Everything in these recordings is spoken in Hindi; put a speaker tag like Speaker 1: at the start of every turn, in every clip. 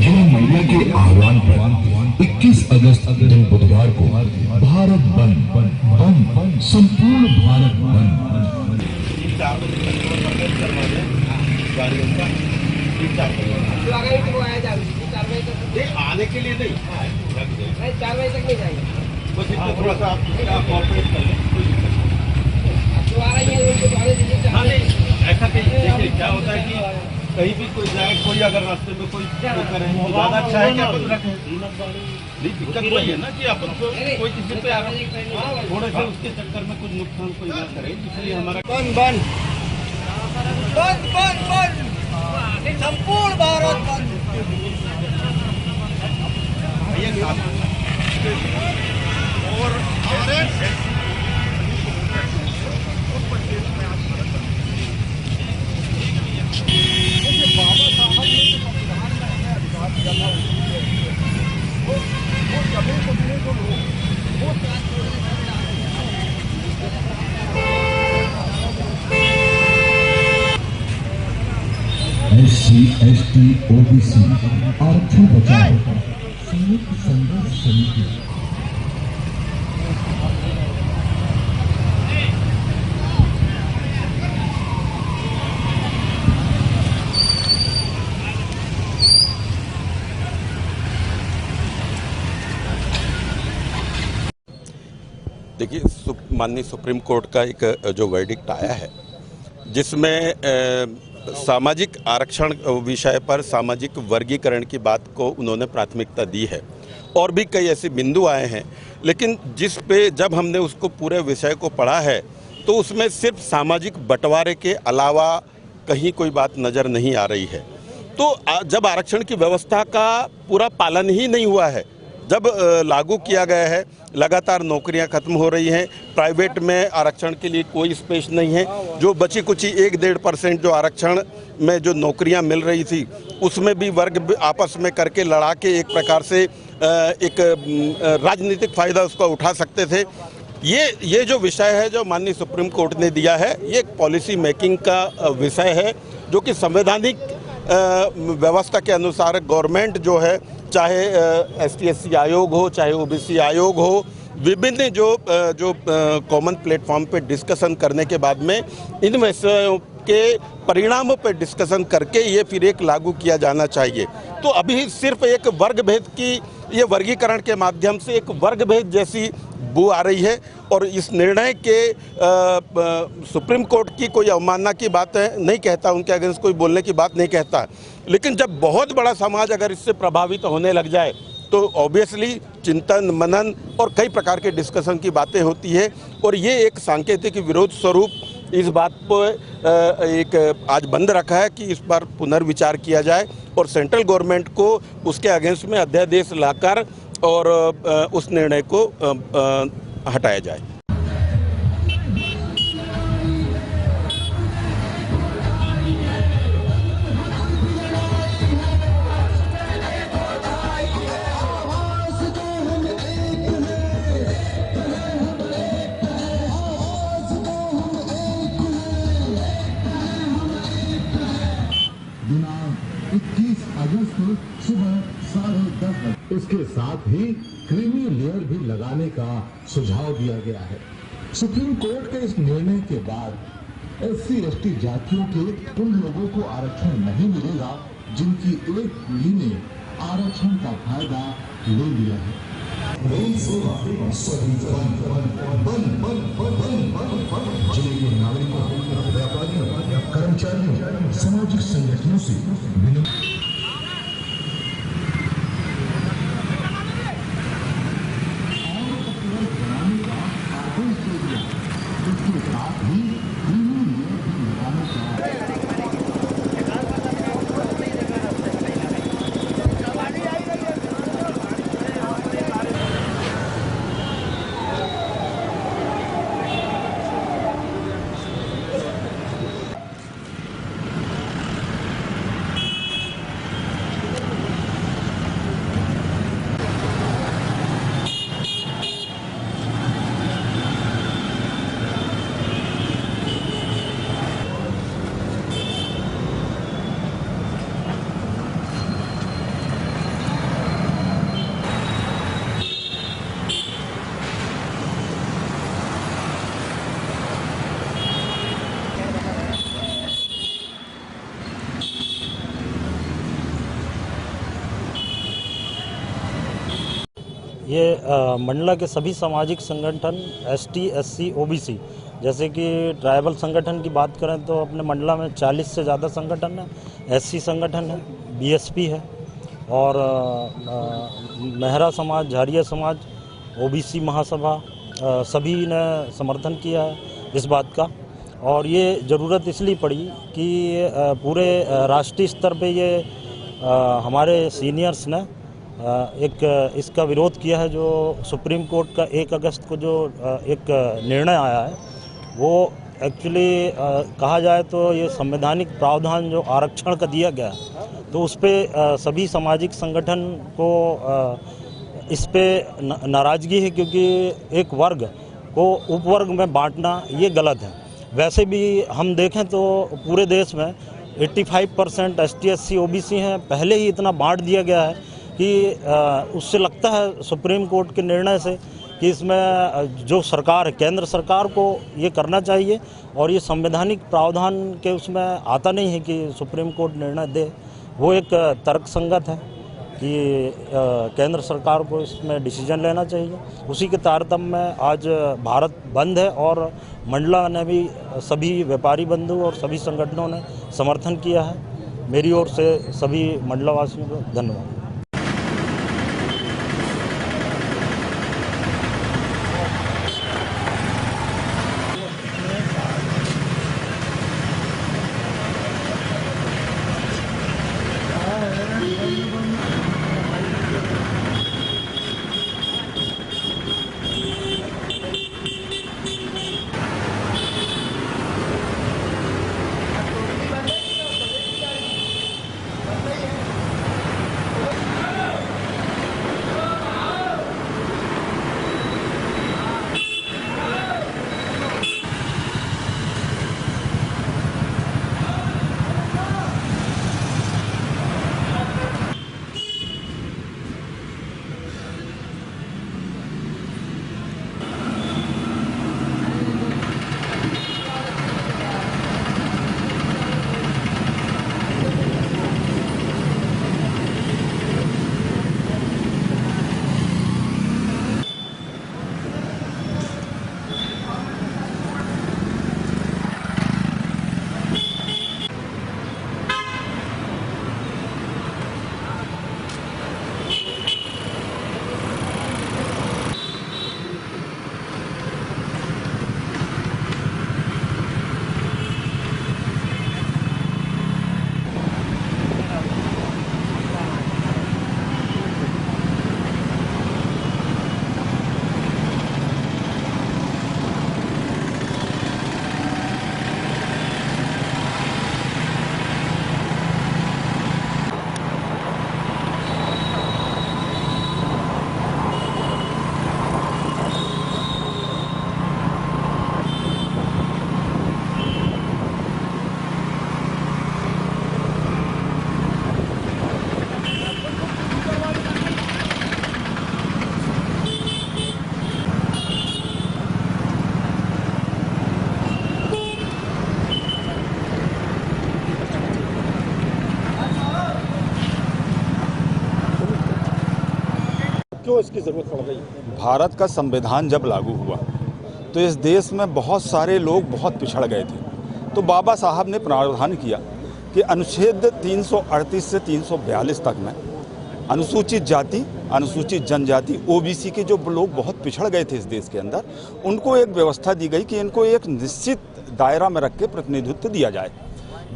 Speaker 1: जून महीने के आह्वान पर 21 अगस्त दिन बुधवार को भारत बंद संपूर्ण भारत बंद।
Speaker 2: आने के लिए नहीं 4 बजे तक नहीं जाएंगे, बस इतना थोड़ा सा आप कोऑपरेट कर लें। ऐसा देखिए क्या होता है कि कहीं भी कोई जाए, कोई अगर रास्ते में कोई करे तो ज़्यादा अच्छा है कि अपन रखें। नहीं, दिक्कत वही है ना कि अपन को कोई किसी पे थोड़े से उसके चक्कर में कुछ नुकसान कोई ना करे, इसलिए हमारा बंद संपूर्ण भारत बंद।
Speaker 1: SC/ST OBC आरक्षण बचाओ संयुक्त संघर्ष समिति।
Speaker 3: देखिए, माननीय सुप्रीम कोर्ट का एक जो वर्डिक्ट आया है जिसमें सामाजिक आरक्षण विषय पर सामाजिक वर्गीकरण की बात को उन्होंने प्राथमिकता दी है और भी कई ऐसे बिंदु आए हैं, लेकिन जिस पे जब हमने उसको पूरे विषय को पढ़ा है तो उसमें सिर्फ सामाजिक बंटवारे के अलावा कहीं कोई बात नज़र नहीं आ रही है। तो जब आरक्षण की व्यवस्था का पूरा पालन ही नहीं हुआ है, जब लागू किया गया है, लगातार नौकरियां खत्म हो रही हैं, प्राइवेट में आरक्षण के लिए कोई स्पेस नहीं है, जो बची कुछ 1-1.5% जो आरक्षण में जो नौकरियां मिल रही थी उसमें भी वर्ग आपस में करके लड़ा के एक प्रकार से एक राजनीतिक फ़ायदा उसका उठा सकते थे। ये जो विषय है जो माननीय सुप्रीम कोर्ट ने दिया है, ये एक पॉलिसी मेकिंग का विषय है जो कि संवैधानिक व्यवस्था के अनुसार गवर्नमेंट जो है, चाहे ST/SC आयोग हो, चाहे OBC आयोग हो, विभिन्न जो कॉमन प्लेटफॉर्म पे डिस्कशन करने के बाद में इन विषयों के परिणामों पे डिस्कशन करके ये फिर एक लागू किया जाना चाहिए। तो अभी सिर्फ एक वर्ग भेद की ये वर्गीकरण के माध्यम से एक वर्ग भेद जैसी बू आ रही है और इस निर्णय के सुप्रीम कोर्ट की कोई अवमानना की बात है नहीं कहता, उनके अगेंस्ट कोई बोलने की बात नहीं कहता, लेकिन जब बहुत बड़ा समाज अगर इससे प्रभावित होने लग जाए तो ऑब्वियसली चिंतन मनन और कई प्रकार के डिस्कशन की बातें होती है और ये एक सांकेतिक विरोध स्वरूप इस बात पर एक आज बंद रखा है कि इस पर पुनर्विचार किया जाए और सेंट्रल गवर्नमेंट को उसके अगेंस्ट में अध्यादेश लाकर और उस निर्णय को हटाया जाए।
Speaker 1: दिनांक 21 अगस्त सुबह 10:30। इसके साथ ही क्रीमी लेयर भी लगाने का सुझाव दिया गया है। सुप्रीम कोर्ट के इस निर्णय के बाद SC/ST जातियों के उन लोगों को आरक्षण नहीं मिलेगा जिनकी एक पीढ़ी ने आरक्षण का फायदा ले लिया है। जिले के नागरिकों, व्यापारियों, कर्मचारियों, सामाजिक संगठनों से इसके साथ ही
Speaker 4: ये मंडला के सभी सामाजिक संगठन ST SC OBC, जैसे कि ट्राइबल संगठन की बात करें तो अपने मंडला में 40 से ज़्यादा संगठन है, SC संगठन है, BSP है और मेहरा समाज, झारिया समाज, OBC महासभा सभी ने समर्थन किया है इस बात का। और ये ज़रूरत इसलिए पड़ी कि पूरे राष्ट्रीय स्तर पे ये हमारे सीनियर्स ने एक इसका विरोध किया है। जो सुप्रीम कोर्ट का 1 अगस्त को जो एक निर्णय आया है, वो एक्चुअली कहा जाए तो ये संवैधानिक प्रावधान जो आरक्षण का दिया गया है, तो उस पर सभी सामाजिक संगठन को इस पे नाराज़गी है, क्योंकि एक वर्ग को उपवर्ग में बांटना ये गलत है। वैसे भी हम देखें तो पूरे देश में 85% ST SC OBC हैं, पहले ही इतना बांट दिया गया है कि उससे लगता है सुप्रीम कोर्ट के निर्णय से कि इसमें जो सरकार है, केंद्र सरकार को ये करना चाहिए और ये संवैधानिक प्रावधान के उसमें आता नहीं है कि सुप्रीम कोर्ट निर्णय दे। वो एक तर्कसंगत है कि केंद्र सरकार को इसमें डिसीजन लेना चाहिए। उसी के तारतम्य में आज भारत बंद है और मंडला ने भी सभी व्यापारी बंधु और सभी संगठनों ने समर्थन किया है। मेरी ओर से सभी मंडला वासियों को धन्यवाद।
Speaker 2: क्यों इसकी ज़रूरत पड़ रही है?
Speaker 5: भारत का संविधान जब लागू हुआ तो इस देश में बहुत सारे लोग बहुत पिछड़ गए थे। तो बाबा साहब ने प्रावधान किया कि अनुच्छेद 338 से 342 तक में अनुसूचित जाति, अनुसूचित जनजाति, OBC के जो लोग बहुत पिछड़ गए थे इस देश के अंदर, उनको एक व्यवस्था दी गई कि इनको एक निश्चित दायरा में रख के प्रतिनिधित्व दिया जाए।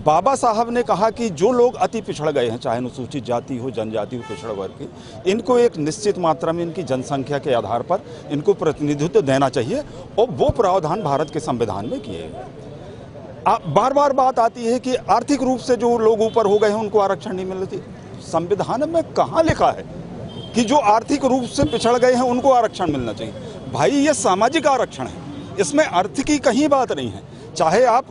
Speaker 5: बाबा साहब ने कहा कि जो लोग अति पिछड़ गए हैं, चाहे अनुसूचित जाति हो, जनजाति हो, पिछड़ वर्ग की, इनको एक निश्चित मात्रा में इनकी जनसंख्या के आधार पर इनको प्रतिनिधित्व देना चाहिए और वो प्रावधान भारत के संविधान में किए गए। बार बार बात आती है कि आर्थिक रूप से जो लोग ऊपर हो गए हैं उनको आरक्षण नहीं मिलती। संविधान में कहाँ लिखा है कि जो आर्थिक रूप से पिछड़ गए हैं उनको आरक्षण मिलना चाहिए? भाई, ये सामाजिक आरक्षण है, इसमें अर्थ की कहीं बात नहीं है। चाहे आप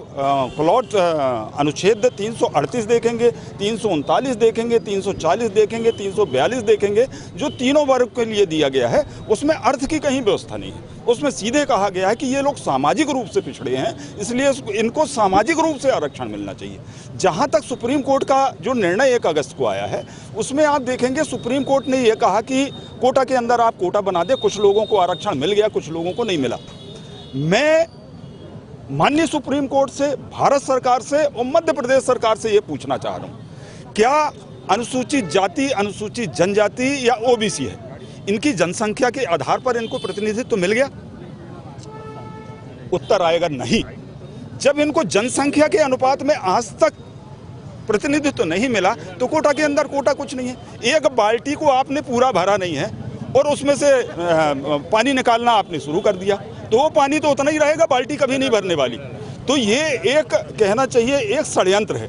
Speaker 5: प्लॉट अनुच्छेद 338 देखेंगे, 339 देखेंगे, 340 देखेंगे, 342 देखेंगे, जो तीनों वर्ग के लिए दिया गया है, उसमें अर्थ की कहीं व्यवस्था नहीं है। उसमें सीधे कहा गया है कि ये लोग सामाजिक रूप से पिछड़े हैं, इसलिए इनको सामाजिक रूप से आरक्षण मिलना चाहिए। जहाँ तक सुप्रीम कोर्ट का जो निर्णय 1 अगस्त को आया है, उसमें आप देखेंगे सुप्रीम कोर्ट ने ये कहा कि कोटा के अंदर आप कोटा बना दे, कुछ लोगों को आरक्षण मिल गया, कुछ लोगों को नहीं मिला। मैं माननीय सुप्रीम कोर्ट से, भारत सरकार से और मध्य प्रदेश सरकार से ये पूछना चाह रहा हूँ, क्या अनुसूचित जाति, अनुसूचित जनजाति या ओबीसी है, इनकी जनसंख्या के आधार पर इनको प्रतिनिधित्व तो मिल गया? उत्तर आएगा नहीं। जब इनको जनसंख्या के अनुपात में आज तक प्रतिनिधित्व तो नहीं मिला, तो कोटा के अंदर कोटा कुछ नहीं है। एक बाल्टी को आपने पूरा भरा नहीं है और उसमें से पानी निकालना आपने शुरू कर दिया, तो वो पानी तो उतना ही रहेगा, बाल्टी कभी नहीं भरने वाली। तो ये एक कहना चाहिए एक षड्यंत्र है।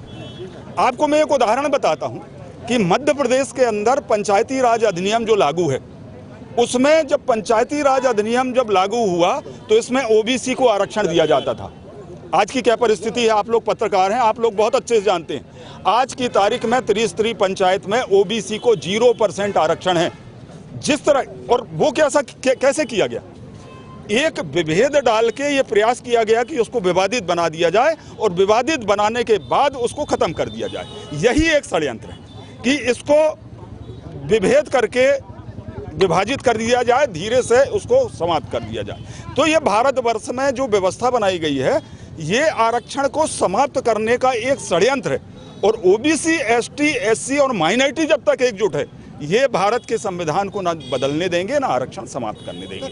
Speaker 5: आपको मैं एक उदाहरण बताता हूँ कि मध्य प्रदेश के अंदर पंचायती राज अधिनियम जो लागू है, उसमें जब पंचायती राज अधिनियम जब लागू हुआ तो इसमें ओबीसी को आरक्षण दिया जाता था। आज की क्या परिस्थिति है, आप लोग पत्रकार हैं, आप लोग बहुत अच्छे से जानते हैं। आज की तारीख में त्रिस्तरीय पंचायत में ओबीसी को 0% आरक्षण है। जिस तरह, और वो कैसे किया गया, एक विभेद डाल के ये प्रयास किया गया कि उसको विवादित बना दिया जाए और विवादित बनाने के बाद उसको खत्म कर दिया जाए। यही एक षड्यंत्र है कि इसको विभेद करके विभाजित कर दिया जाए, धीरे से उसको समाप्त कर दिया जाए। तो ये भारतवर्ष में जो व्यवस्था बनाई गई है, ये आरक्षण को समाप्त करने का एक षड्यंत्र है। और ओबीसी, एसटी, एससी और माइनॉरिटी जब तक एकजुट है, ये भारत के संविधान को ना बदलने देंगे, ना आरक्षण समाप्त करने देंगे।